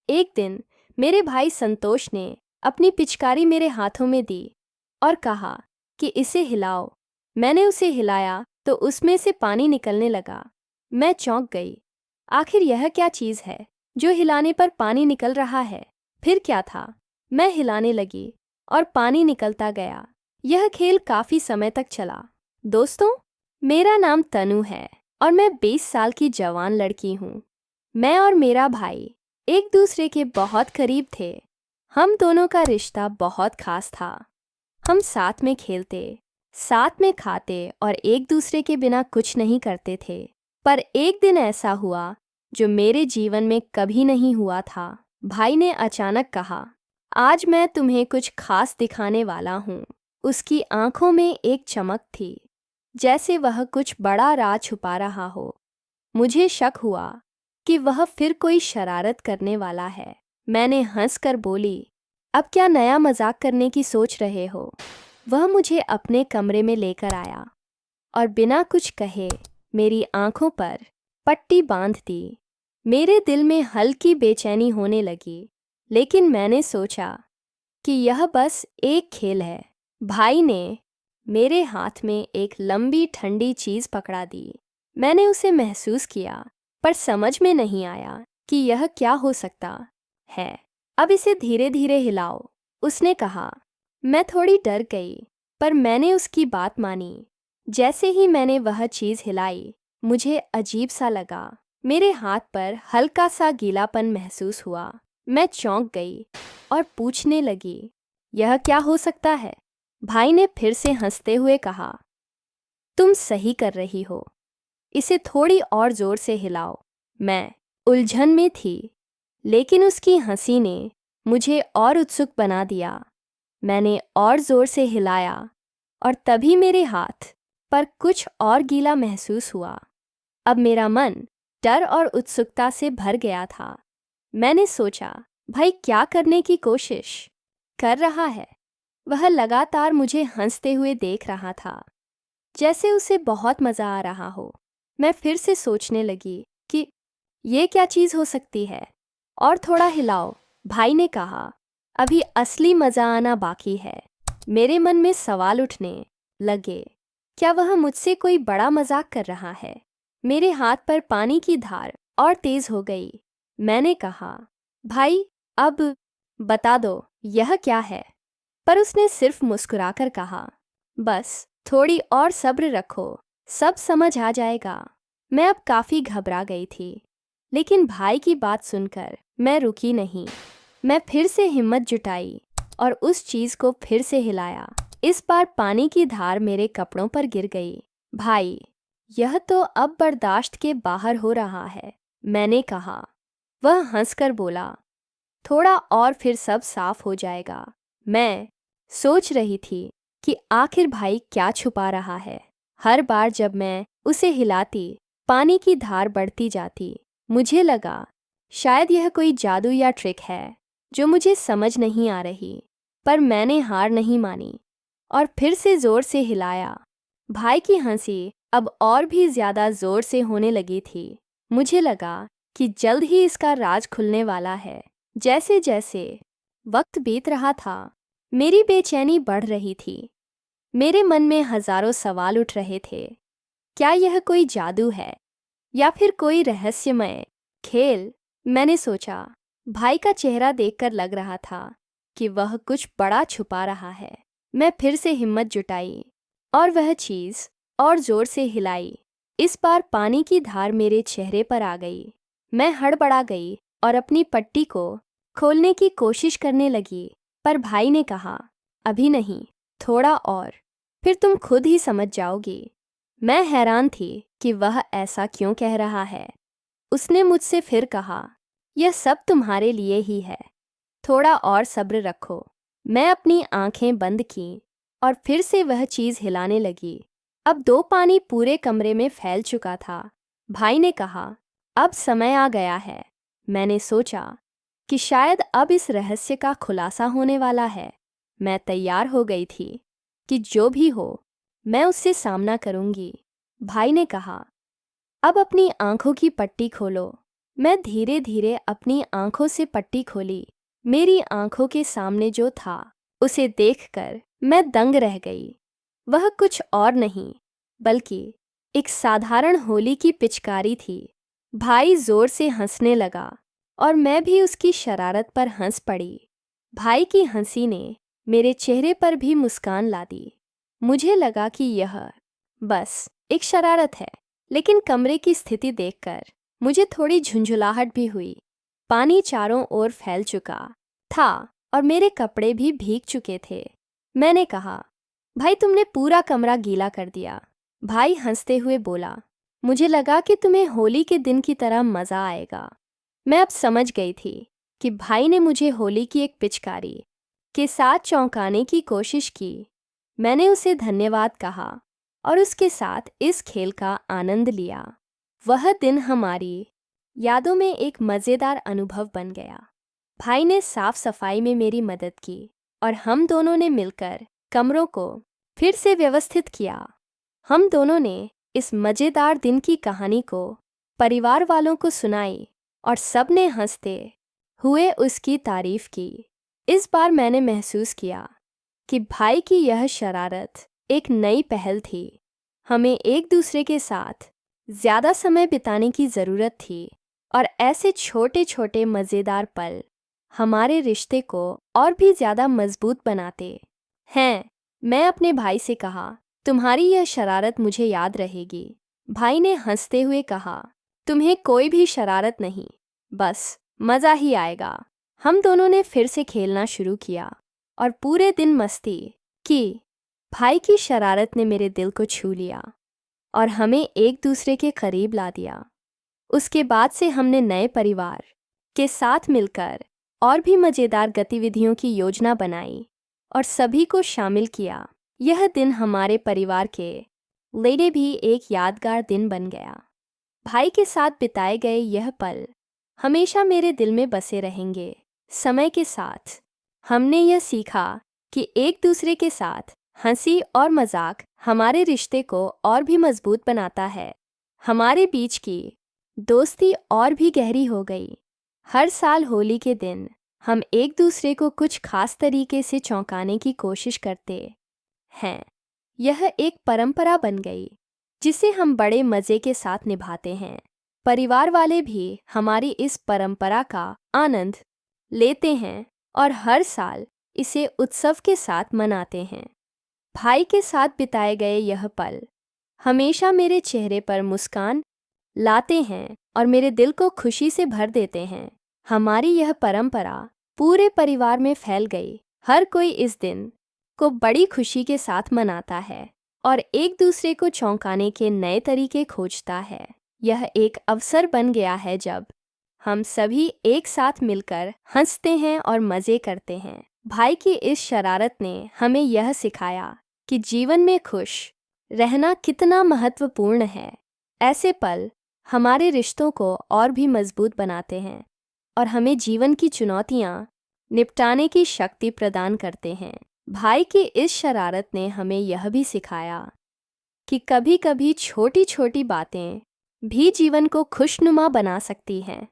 एक दिन मेरे भाई संतोष ने अपनी पिचकारी मेरे हाथों में दी और कहा कि इसे हिलाओ। मैंने उसे हिलाया तो उसमें से पानी निकलने लगा। मैं चौंक गई। आखिर यह क्या चीज़ है जो हिलाने पर पानी निकल रहा है? फिर क्या था? मैं हिलाने लगी और पानी निकलता गया। यह खेल काफ़ी समय तक चला। दोस्तों, मेरा नाम तनु है और मैं 20 साल की जवान लड़की हूँ। मैं और मेरा भाई एक दूसरे के बहुत करीब थे। हम दोनों का रिश्ता बहुत खास था। हम साथ में खेलते, साथ में खाते और एक दूसरे के बिना कुछ नहीं करते थे। पर एक दिन ऐसा हुआ जो मेरे जीवन में कभी नहीं हुआ था। भाई ने अचानक कहा, आज मैं तुम्हें कुछ खास दिखाने वाला हूँ। उसकी आंखों में एक चमक थी, जैसे वह कुछ बड़ा राज छुपा रहा हो। मुझे शक हुआ कि वह फिर कोई शरारत करने वाला है। मैंने हंसकर बोली, अब क्या नया मजाक करने की सोच रहे हो? वह मुझे अपने कमरे में लेकर आया और बिना कुछ कहे मेरी आंखों पर पट्टी बांध दी। मेरे दिल में हल्की बेचैनी होने लगी, लेकिन मैंने सोचा कि यह बस एक खेल है। भाई ने मेरे हाथ में एक लंबी ठंडी चीज़ पकड़ा दी। मैंने उसे महसूस किया, पर समझ में नहीं आया कि यह क्या हो सकता है। अब इसे धीरे धीरे हिलाओ, उसने कहा। मैं थोड़ी डर गई, पर मैंने उसकी बात मानी। जैसे ही मैंने वह चीज़ हिलाई, मुझे अजीब सा लगा। मेरे हाथ पर हल्का सा गीलापन महसूस हुआ। मैं चौंक गई और पूछने लगी, यह क्या हो सकता है? भाई ने फिर से हंसते हुए कहा, तुम सही कर रही हो, इसे थोड़ी और जोर से हिलाओ। मैं उलझन में थी, लेकिन उसकी हंसी ने मुझे और उत्सुक बना दिया। मैंने और जोर से हिलाया और तभी मेरे हाथ पर कुछ और गीला महसूस हुआ। अब मेरा मन डर और उत्सुकता से भर गया था। मैंने सोचा, भाई क्या करने की कोशिश कर रहा है? वह लगातार मुझे हंसते हुए देख रहा था, जैसे उसे बहुत मज़ा आ रहा हो। मैं फिर से सोचने लगी कि ये क्या चीज़ हो सकती है। और थोड़ा हिलाओ, भाई ने कहा। अभी असली मज़ा आना बाकी है। मेरे मन में सवाल उठने लगे, क्या वह मुझसे कोई बड़ा मजाक कर रहा है? मेरे हाथ पर पानी की धार और तेज हो गई। मैंने कहा, भाई अब बता दो यह क्या है? पर उसने सिर्फ मुस्कुराकर कहा, बस थोड़ी और सब्र रखो, सब समझ आ जाएगा। मैं अब काफ़ी घबरा गई थी, लेकिन भाई की बात सुनकर मैं रुकी नहीं। मैं फिर से हिम्मत जुटाई और उस चीज़ को फिर से हिलाया। इस बार पानी की धार मेरे कपड़ों पर गिर गई। भाई, यह तो अब बर्दाश्त के बाहर हो रहा है, मैंने कहा। वह हंसकर बोला, थोड़ा और फिर सब साफ हो जाएगा। मैं सोच रही थी कि आखिर भाई क्या छुपा रहा है। हर बार जब मैं उसे हिलाती, पानी की धार बढ़ती जाती। मुझे लगा शायद यह कोई जादू या ट्रिक है जो मुझे समझ नहीं आ रही। पर मैंने हार नहीं मानी और फिर से जोर से हिलाया। भाई की हंसी अब और भी ज़्यादा जोर से होने लगी थी। मुझे लगा कि जल्द ही इसका राज खुलने वाला है। जैसे जैसे वक्त बीत रहा था, मेरी बेचैनी बढ़ रही थी। मेरे मन में हजारों सवाल उठ रहे थे। क्या यह कोई जादू है या फिर कोई रहस्यमय खेल? मैंने सोचा। भाई का चेहरा देखकर लग रहा था कि वह कुछ बड़ा छुपा रहा है। मैं फिर से हिम्मत जुटाई और वह चीज़ और जोर से हिलाई। इस बार पानी की धार मेरे चेहरे पर आ गई। मैं हड़बड़ा गई और अपनी पट्टी को खोलने की कोशिश करने लगी, पर भाई ने कहा, अभी नहीं, थोड़ा और, फिर तुम खुद ही समझ जाओगी। मैं हैरान थी कि वह ऐसा क्यों कह रहा है। उसने मुझसे फिर कहा, यह सब तुम्हारे लिए ही है, थोड़ा और सब्र रखो। मैं अपनी आंखें बंद की और फिर से वह चीज़ हिलाने लगी। अब दो पानी पूरे कमरे में फैल चुका था। भाई ने कहा, अब समय आ गया है। मैंने सोचा कि शायद अब इस रहस्य का खुलासा होने वाला है। मैं तैयार हो गई थी कि जो भी हो, मैं उससे सामना करूंगी। भाई ने कहा, अब अपनी आंखों की पट्टी खोलो। मैं धीरे धीरे अपनी आंखों से पट्टी खोली। मेरी आंखों के सामने जो था उसे देखकर मैं दंग रह गई। वह कुछ और नहीं बल्कि एक साधारण होली की पिचकारी थी। भाई जोर से हंसने लगा और मैं भी उसकी शरारत पर हंस पड़ी। भाई की हंसी ने मेरे चेहरे पर भी मुस्कान ला दी। मुझे लगा कि यह बस एक शरारत है, लेकिन कमरे की स्थिति देखकर मुझे थोड़ी झुंझुलाहट भी हुई। पानी चारों ओर फैल चुका था और मेरे कपड़े भी भीग चुके थे। मैंने कहा, भाई तुमने पूरा कमरा गीला कर दिया। भाई हंसते हुए बोला, मुझे लगा कि तुम्हें होली के दिन की तरह मज़ा आएगा। मैं अब समझ गई थी कि भाई ने मुझे होली की एक पिचकारी के साथ चौंकाने की कोशिश की। मैंने उसे धन्यवाद कहा और उसके साथ इस खेल का आनंद लिया। वह दिन हमारी यादों में एक मज़ेदार अनुभव बन गया। भाई ने साफ सफाई में मेरी मदद की और हम दोनों ने मिलकर कमरों को फिर से व्यवस्थित किया। हम दोनों ने इस मज़ेदार दिन की कहानी को परिवार वालों को सुनाई और सबने हंसते हुए उसकी तारीफ की। इस बार मैंने महसूस किया कि भाई की यह शरारत एक नई पहल थी। हमें एक दूसरे के साथ ज़्यादा समय बिताने की ज़रूरत थी और ऐसे छोटे छोटे मज़ेदार पल हमारे रिश्ते को और भी ज़्यादा मजबूत बनाते हैं। मैं अपने भाई से कहा, तुम्हारी यह शरारत मुझे याद रहेगी। भाई ने हंसते हुए कहा, तुम्हें कोई भी शरारत नहीं, बस मज़ा ही आएगा। हम दोनों ने फिर से खेलना शुरू किया और पूरे दिन मस्ती की। भाई की शरारत ने मेरे दिल को छू लिया और हमें एक दूसरे के करीब ला दिया। उसके बाद से हमने नए परिवार के साथ मिलकर और भी मज़ेदार गतिविधियों की योजना बनाई और सभी को शामिल किया। यह दिन हमारे परिवार के लिए भी एक यादगार दिन बन गया। भाई के साथ बिताए गए यह पल हमेशा मेरे दिल में बसे रहेंगे। समय के साथ हमने यह सीखा कि एक दूसरे के साथ हंसी और मजाक हमारे रिश्ते को और भी मजबूत बनाता है। हमारे बीच की दोस्ती और भी गहरी हो गई। हर साल होली के दिन हम एक दूसरे को कुछ खास तरीके से चौंकाने की कोशिश करते हैं। यह एक परंपरा बन गई जिसे हम बड़े मज़े के साथ निभाते हैं। परिवार वाले भी हमारी इस परंपरा का आनंद लेते हैं और हर साल इसे उत्सव के साथ मनाते हैं। भाई के साथ बिताए गए यह पल हमेशा मेरे चेहरे पर मुस्कान लाते हैं और मेरे दिल को खुशी से भर देते हैं। हमारी यह परंपरा पूरे परिवार में फैल गई। हर कोई इस दिन को बड़ी खुशी के साथ मनाता है और एक दूसरे को चौंकाने के नए तरीके खोजता है। यह एक अवसर बन गया है जब हम सभी एक साथ मिलकर हंसते हैं और मज़े करते हैं। भाई की इस शरारत ने हमें यह सिखाया कि जीवन में खुश रहना कितना महत्वपूर्ण है। ऐसे पल हमारे रिश्तों को और भी मजबूत बनाते हैं और हमें जीवन की चुनौतियाँ निपटाने की शक्ति प्रदान करते हैं। भाई की इस शरारत ने हमें यह भी सिखाया कि कभी कभी छोटी छोटी बातें भी जीवन को खुशनुमा बना सकती हैं।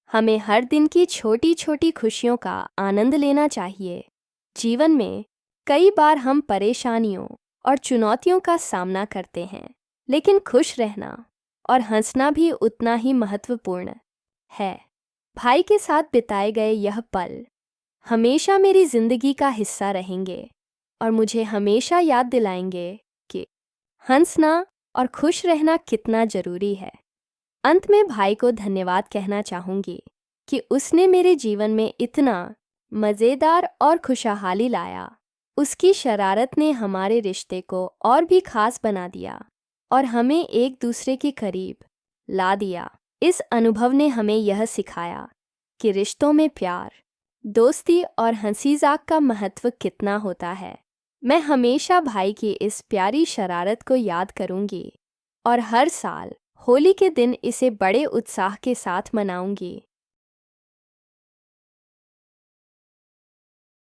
हमें हर दिन की छोटी छोटी खुशियों का आनंद लेना चाहिए। जीवन में कई बार हम परेशानियों और चुनौतियों का सामना करते हैं, लेकिन खुश रहना और हंसना भी उतना ही महत्वपूर्ण है। भाई के साथ बिताए गए यह पल हमेशा मेरी ज़िंदगी का हिस्सा रहेंगे और मुझे हमेशा याद दिलाएंगे कि हंसना और खुश रहना कितना ज़रूरी है। अंत में भाई को धन्यवाद कहना चाहूँगी कि उसने मेरे जीवन में इतना मज़ेदार और खुशहाली लाया। उसकी शरारत ने हमारे रिश्ते को और भी खास बना दिया और हमें एक दूसरे के करीब ला दिया। इस अनुभव ने हमें यह सिखाया कि रिश्तों में प्यार, दोस्ती और हंसी मजाक का महत्व कितना होता है। मैं हमेशा भाई की इस प्यारी शरारत को याद करूंगी और हर साल होली के दिन इसे बड़े उत्साह के साथ मनाऊंगी।